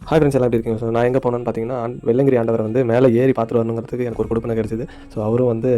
Hi friends எல்லாம் எப்படி இருக்கீங்க? ஸோ நான் எங்கே போனேன்னு பார்த்தீங்கன்னா, வெள்ளங்கிரி ஆண்டவர் வந்து மேலே ஏறி பார்த்துட்டு வரணுங்கிறதுக்கு எனக்கு ஒரு கொடுப்பினை கிடைச்சது. ஸோ அவரும் வந்து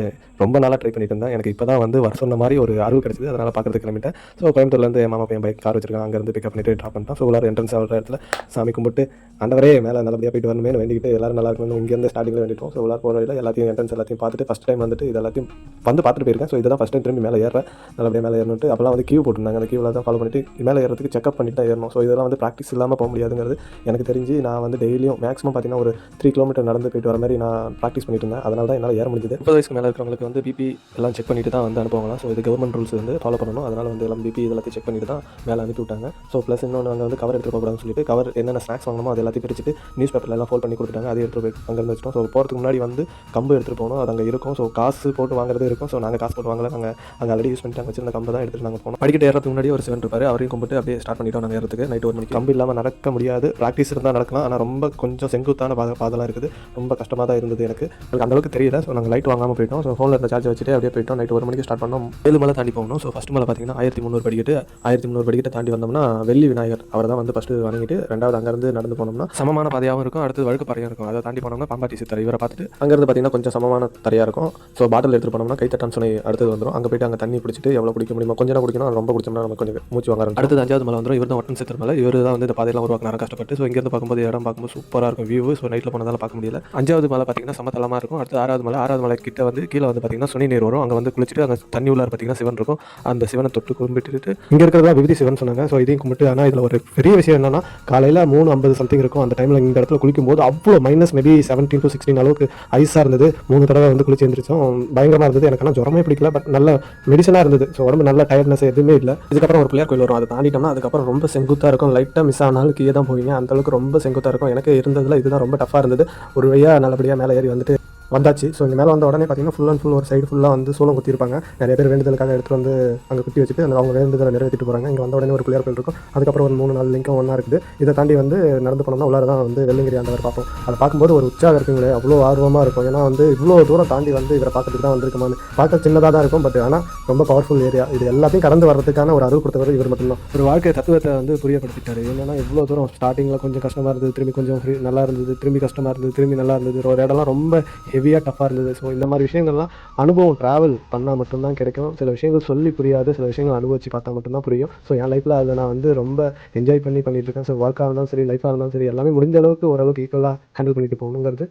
ரொம்ப நாளாக ட்ரை பண்ணிட்டு இருந்தேன். எனக்கு இப்போ தான் வந்து வர சொன்ன மாதிரி ஒரு அருள் கிடைச்சது. அதனால் பார்க்குறதுக்கு கிளம்பிட்டேன். ஸோ கோயம்புத்தூர்லேருந்து என் மாமா பையன் பைக் கார் வச்சிருக்கான். அங்கேருந்து பிக்கப் பண்ணிட்டு ட்ராப் பண்ணிட்டான். ஸோ உள்ளார என்ட்ரன்ஸ் ஆகிற இடத்துல சாமி கும்பிட்டு ஆண்டவரே மேலே நல்லபடியாக போயிட்டு வரணுமே வேண்டிக்கிட்டு எல்லாரும் நல்லா இருக்கணும் இங்கேருந்து ஸ்டார்டிங்கில் வேண்டிட்டோம். ஸோ உள்ளார போகிற வழியில் எல்லாத்தையும் என்ட்ரன்ஸ் எல்லாத்தையும் பார்த்துட்டு ஃபஸ்ட் டைம் வந்துட்டு இது எல்லாத்தையும் வந்து பார்த்துட்டு போயிருக்கேன். ஸோ இதான் ஃபஸ்ட் டைம் திரும்பி மேலே ஏறேன். நல்லபடியாக மேலே ஏறணுட்டு அப்போலாம் வந்து கியூ போட்டுருந்தாங்க. அந்த கியூவில் தான் ஃபாலோ பண்ணிட்டு மேலே ஏறதுக்கு செக்அப் பண்ணிட்டு தான் ஏறணும். ஸோ இதெல்லாம் வந்து ப்ராக்டிஸ் இல்லாமல் போக முடியாதுங்கிறது எனக்கு தெரிஞ்சு நான் வந்து டெய்லியும் மேக்ஸிமம் பார்த்தீங்கன்னா ஒரு 3 கிலோமீட்டர் நடந்து போயிட்டு வர மாதிரி நான் ப்ராக்டிஸ் பண்ணிட்டு இருந்தேன். அதனால தான் என்னால் ஏற முடிஞ்சது. 30 வயசுக்கு மேலே இருக்கிறவங்களுக்கு வந்து பிபி எல்லாம் செக் பண்ணிட்டு தான் வந்து அனுப்புவாங்க. ஸோ இது கவர்மெண்ட் ரூல்ஸ் வந்து ஃபாலோ பண்ணணும். அதனால் வந்து எல்லாம் பிபி இதெல்லாத்தையும் செக் பண்ணிட்டு தான் மேலே அனுப்பி விட்டாங்க. ஸோ ப்ளஸ் இன்னொன்று அங்கே வந்து கவர் எடுத்துகிட்டு போகக்கூடாதுன்னு சொல்லிட்டு கவர் என்னென்ன ஸ்நாக்ஸ் வாங்கணுமோ அது எல்லாத்தையும் பிரிச்சுட்டு நியூஸ் பேப்பரில் எல்லாம் ஃபோல்ட் பண்ணி கொடுத்துட்டாங்க. அதை எடுத்துகிட்டு போய் அங்கேருந்து வச்சிட்டோம். ஸோ போகிறதுக்கு முன்னாடி வந்து கம்பு எடுத்துகிட்டு போகணும். அது அங்கே இருக்கும். ஸோ காசு போட்டு வாங்குறது இருக்கும். ஸோ நாங்கள் காசு போட்டு வாங்கல. நாங்கள் அங்கே ஆல்ரெடி யூஸ் பண்ணிட்டு அங்கே வச்சிருந்த கம்பு தான் எடுத்துகிட்டு நாங்கள் போனோம். படிக்கட்டு ஏறதுக்கு முன்னாடி ஒரு சிவன் இருப்பார். அவரையும் கும்பிட்டு அப்படியே ஸ்டார்ட் பண்ணிட்டோம். நாங்கள் ஏறதுக்கு நைட் 1 மணிக்கு. கம்பு இல்லாமல் நடக்க முடியாது. ப்ராக்டிஸ் இருந்தால் நடக்கலாம். ஆனால் ரொம்ப கொஞ்சம் செங்குத்தான பாதெல்லாம் இருக்குது. ரொம்ப கஷ்டமாக தான் இருந்தது எனக்கு அந்தளவுக்கு தெரியல. ஸோ நாங்கள் லைட் வாங்காமல் போயிட்டோம். ஸோ ஃபோனில் இருந்த சார்ஜ் வச்சுட்டு அப்படியே போயிட்டோம். நைட் 1 மணிக்கு ஸ்டார்ட் பண்ணோம். 7 மலை தாண்டி போகணும். ஸோ ஃபஸ்ட் மலை பார்த்தீங்கன்னா 1300 படிக்கட்டு. 1300 படிக்கட்டு தாண்டி வந்தோம்னா வெள்ளி விநாயகர் அவர் தான் வந்து ஃபஸ்ட்டு வணங்கிட்டு ரெண்டாவது அங்கேருந்து நடந்து போனோம்னா சமமான பாதையாகவும் இருக்கும். அடுத்து வழுக்கு பாறையாக இருக்கும். அதை தாண்டி போனோம்னா பாம்பாட்டி சித்தர் இவரை பார்த்துட்டு அங்கேருந்து பார்த்தீங்கன்னா கொஞ்சம் சமமான தரையாக இருக்கும். ஸோ பாட்டில் எடுத்துகிட்டு போனோம்னா கைத்தட்டான் சுனை அடுத்தது வந்துடும். அங்கே போய்ட்டு அங்கே தண்ணி பிடிச்சிட்டு எவ்வளோ குடிக்க முடியுமோ கொஞ்சம் குடிக்கணும். ரொம்ப குடிச்சோம்னா நம்ம கொஞ்சம் மூச்சு வாங்க. அடுத்தது 5வது மலை வந்துடும். இவர் தான் ஒட்டன் சித்தர் மலை. இவர் தான் வந்து இந்த பாதையெல்லாம் உருவாக்கினார் கஷ்டப்பட்டு. ஸோ இங்கேருந்து பார்க்கும்போது இடம் பார்க்கும்போது சூப்பராக இருக்கும் வியூ. ஸோ நைட்டில் போனதால் பார்க்க முடியல. 5வது மலை பார்த்தீங்கன்னா சமதளமாக இருக்கும். அடுத்து 6வது மலை கிட்ட வந்து கீழே வந்து பார்த்தீங்கன்னா சுனி நீர் வரும். அங்கே வந்து குளிச்சுட்டு அங்கே தண்ணி உள்ளார் பார்த்தீங்கன்னா சிவன் இருக்கும். அந்த சிவனை தொட்டு கும்பிட்டுட்டு இங்கே இருக்கிறதா விபதி சிவன் சொன்னாங்க. ஸோ இதையும் கும்பிட்டு ஆனால் இதில் ஒரு பெரிய விஷயம் என்னன்னா காலையில் 3:50 சம்திங் இருக்கும். அந்த டைமில் இந்த இடத்துல குளிக்கும்போது அவ்வளோ மைனஸ் மேபி 17 to 16 அளவுக்கு ஐஸாக இருந்தது. 3 தடவை வந்து குளிச்சு எழுந்திரிச்சோம். பயங்கரமாக இருந்தது. எனக்கு ஆனால் ஜுரமே பிடிக்கல. பட் நல்ல மெடிசனாக இருந்தது. ஸோ உடம்பு நல்ல டயர்ட்னஸ் எதுவுமே இல்லை. இதுக்கப்புறம் ஒரு பிள்ளையார் கோயில் வரும். அதை தாண்டிட்டோம்னா அதுக்கப்புறம் ரொம்ப செங்குத்தாக இருக்கும். லைட்டாக மிஸ் ஆனாலும் கீழே தான் போவீங்க. அந்தளவுக்கு ரொம்ப செங்குத்தாக இருக்கும். எனக்கு இருந்ததில் இதுதான் ரொம்ப டஃப்பாக இருந்தது. ஒரு வழியாக நல்லபடியாக மேலே ஏறி வந்துட்டு வந்தாச்சு. ஸோ இங்கே மேலே வந்த உடனே பார்த்தீங்கன்னா ஃபுல் அண்ட் ஃபுல் ஒரு சைடு ஃபுல்லாக வந்து சூளம் குத்திருப்பாங்க. நிறைய பேர் வேண்டுதலுக்காக எடுத்துகிட்டு வந்து அங்கே குத்தி வச்சுட்டு அந்த அவங்க வேண்டுதலை நிறைவேற்றிட்டு போகிறாங்க. இங்கே வந்த உடனே ஒரு பிள்ளையார் கோயில் இருக்கும். அதுக்கப்புறம் ஒரு 3-4 லிங்கம் ஒன்றா இருக்குது. இதை தாண்டி வந்து நடந்து போனோம்னா உள்ளார தான் வந்து வெள்ளங்கிரி ஆண்டவர் பார்ப்போம். அதை பார்க்கும்போது ஒரு உற்சாகம் இருக்குங்களே, அவ்வளோ ஆர்வமாக இருக்கும். ஏன்னா வந்து இவ்வளோ தூரம் தாண்டி வந்து இவரை பார்க்கறதுக்கு தான் வந்திருக்குமான்னு பார்க்க சின்னதாக தான் இருக்கும். பட் ஆனால் ரொம்ப பவர்ஃபுல் ஏரியா. இது எல்லாத்தையும் கடந்து வர்றதுக்கான ஒரு அருள் கொடுத்தவர் இவர் மட்டும்தான். ஒரு வாழ்க்கை தத்துவத்தை வந்து புரியப்படுத்திட்டாரு. என்னன்னா இவ்வளோ தூரம் ஸ்டார்டிங்கில் கொஞ்சம் கஷ்டமாக இருந்தது, திரும்பி கொஞ்சம் நல்லா இருந்தது, திரும்பி கஷ்டமாக இருந்தது, திரும்பி நல்லா இருந்தது. ஒரு இடம்லாம் ரொம்ப ஹெவியாக டஃப்பாக இருந்தது. ஸோ இந்த மாதிரி விஷயங்கள்லாம் அனுபவம் ட்ராவல் பண்ணால் மட்டும்தான் கிடைக்கும். சில விஷயங்கள் சொல்லி புரியாது. சில விஷயங்கள் அனுபவிச்சு பார்த்தா மட்டும்தான் புரியும். ஸோ என் லைஃப்பில் அதை நான் வந்து ரொம்ப என்ஜாய் பண்ணிட்டு இருக்கேன். ஸோ ஒர்க்காக இருந்தாலும் சரி, லைஃபாக இருந்தாலும் சரி, எல்லாமே முடிஞ்ச அளவுக்கு ஓரளவுக்கு ஈக்குவலாக ஹேண்டில் பண்ணிட்டு போகணுங்கிறது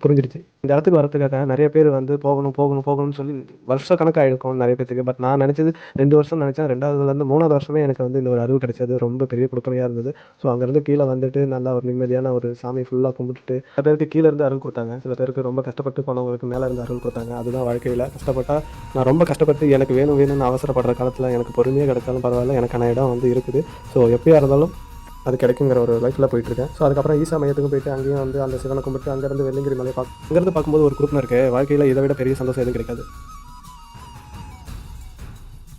புரிஞ்சிடுச்சு. இந்த இடத்துக்கு வரதுக்காக நிறைய பேர் வந்து போகணும்னு சொல்லி வருஷ கணக்காக இருக்கும் நிறைய பேருக்கு. பட் நான் நினச்சது 2 வருஷம் நினச்சேன். 2வதுலேருந்து 3வது வருஷமே எனக்கு வந்து இந்த ஒரு அறிவு கிடைச்சது. ரொம்ப பெரிய கொடுப்பனையாக இருந்தது. ஸோ அங்கேருந்து கீழே வந்துட்டு நல்லா ஒரு நிம்மதியான ஒரு சாமி ஃபுல்லாக கும்பிட்டுட்டு சில பேருக்கு கீழே இருந்து அருள் கொடுத்தாங்க. சில பேருக்கு ரொம்ப கஷ்டப்பட்டு போனவங்களுக்கு மேலே இருந்து அருள் கொடுத்தாங்க. அதுதான் வாழ்க்கையில் கஷ்டப்பட்டால் நான் ரொம்ப கஷ்டப்பட்டு எனக்கு வேணும்னு அவசரப்படுற காலத்தில் எனக்கு பொறுமையாக கிடைச்சாலும் பரவாயில்ல, எனக்கான இடம் வந்து இருக்குது. ஸோ எப்போயா இருந்தாலும் அது கிடைக்குங்கிற ஒரு லைஃப்பில் போயிட்டுருக்கேன். ஸோ அதுக்கப்புறம் ஈசா மையத்துக்கு போயிட்டு அங்கேயும் வந்து அந்த சிவனை கும்பிட்டு அங்கேருந்து வெள்ளங்கிரி மலையை அங்கேருந்து பார்க்கும்போது ஒரு குரூப்னு இருக்குது. வாழ்க்கையில் இதை விட பெரிய சந்தோஷம் எதுவும் கிடைக்காது.